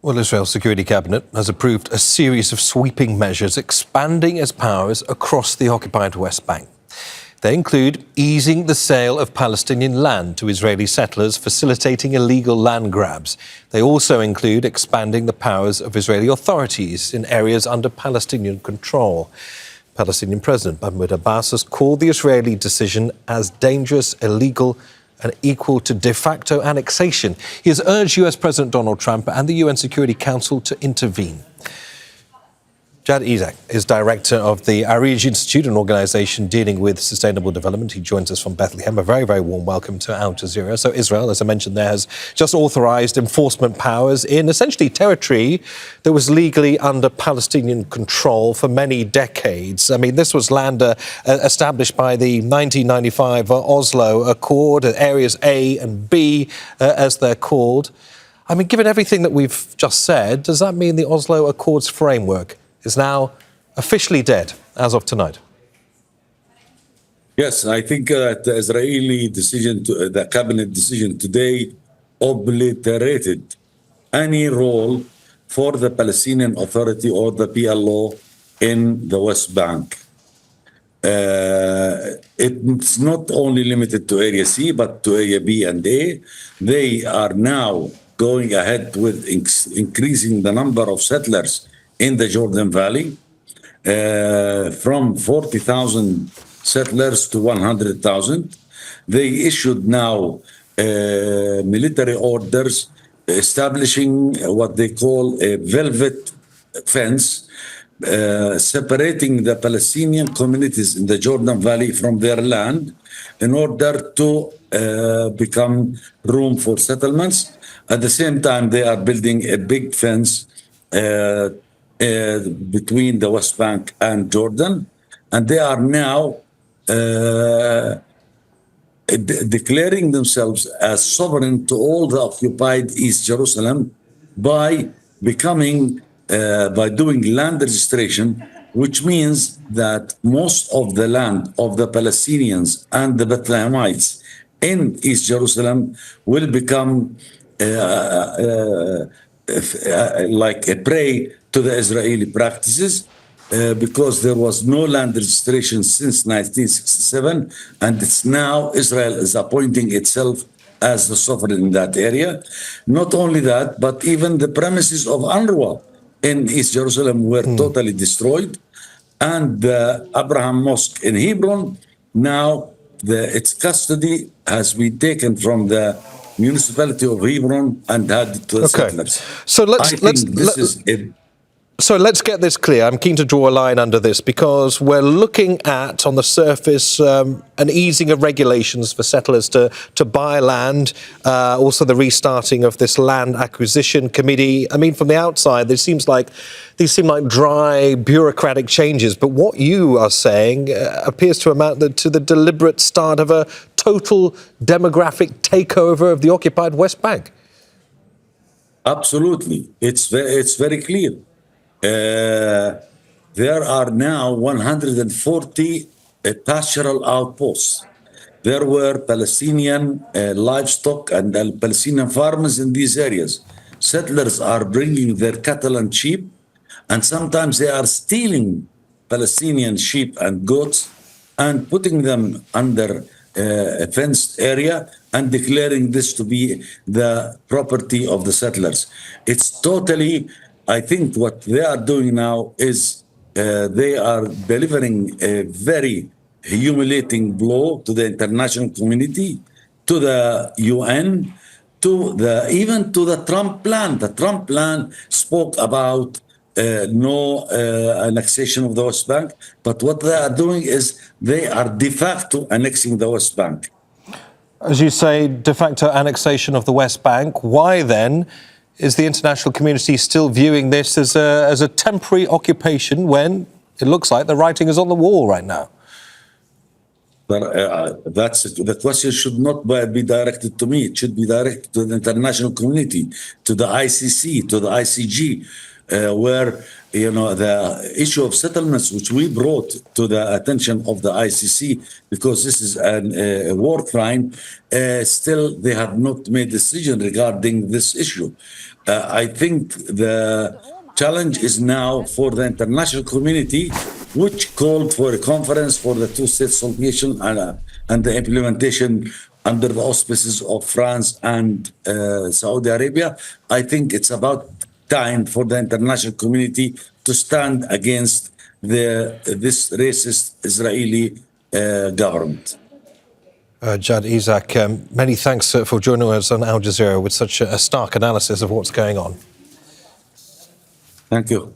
Well, Israel's Security Cabinet has approved a series of sweeping measures expanding its powers across the occupied West Bank. They include easing the sale of Palestinian land to Israeli settlers, facilitating illegal land grabs. They also include expanding the powers of Israeli authorities in areas under Palestinian control. Palestinian President Mahmoud Abbas has called the Israeli decision as dangerous, illegal and equal to de facto annexation. He has urged US President Donald Trump and the UN Security Council to intervene. Jad Isaac is director of the Arij Institute, an organisation dealing with sustainable development. He joins us from Bethlehem. A very, very warm welcome to Al Jazeera. So Israel, as I mentioned there, has just authorised enforcement powers in essentially territory that was legally under Palestinian control for many decades. I mean, this was land established by the 1995 Oslo Accord, areas A and B, as they're called. I mean, given everything that we've just said, does that mean the Oslo Accords framework is now officially dead as of tonight? Yes, I think the Israeli decision, the cabinet decision today obliterated any role for the Palestinian Authority or the PLO in the West Bank. It's not only limited to Area C, but to Area B and A. They are now going ahead with increasing the number of settlers in the Jordan Valley, from 40,000 settlers to 100,000. They issued now military orders establishing what they call a velvet fence, separating the Palestinian communities in the Jordan Valley from their land in order to become room for settlements. At the same time, they are building a big fence between the West Bank and Jordan, and they are now declaring themselves as sovereign to all the occupied East Jerusalem by doing land registration, which means that most of the land of the Palestinians and the Bethlehemites in East Jerusalem will become like a prey to the Israeli practices, because there was no land registration since 1967, and it's now Israel is appointing itself as the sovereign in that area. Not only that, but even the premises of UNRWA in East Jerusalem were totally destroyed, and the Abraham Mosque in Hebron, now its custody has been taken from the municipality of Hebron and handed to the settlers. So let's get this clear. I'm keen to draw a line under this because we're looking at, on the surface, an easing of regulations for settlers to buy land, also the restarting of this land acquisition committee. I mean, from the outside, these seem like dry, bureaucratic changes. But what you are saying appears to amount to the deliberate start of a total demographic takeover of the occupied West Bank. Absolutely. It's very clear. There are now 140 pastoral outposts. There were Palestinian livestock and Palestinian farmers in these areas. Settlers are bringing their cattle and sheep, and sometimes they are stealing Palestinian sheep and goats and putting them under a fenced area and declaring this to be the property of the settlers. It's totally, I think what they are doing now is they are delivering a very humiliating blow to the international community, to the UN, even to the Trump plan. The Trump plan spoke about no annexation of the West Bank, but what they are doing is they are de facto annexing the West Bank. As you say, de facto annexation of the West Bank. Why then is the international community still viewing this as a temporary occupation when it looks like the writing is on the wall right now? That's the question should not be directed to me. It should be directed to the international community, to the ICC, to the ICG, where the issue of settlements, which we brought to the attention of the ICC, because this is a war crime, still they have not made a decision regarding this issue. I think the challenge is now for the international community, which called for a conference for the two-state solution and the implementation under the auspices of France and Saudi Arabia. I think it's about time for the international community to stand against this racist Israeli government. Jad Isaac, many thanks for joining us on Al Jazeera with such a stark analysis of what's going on. Thank you.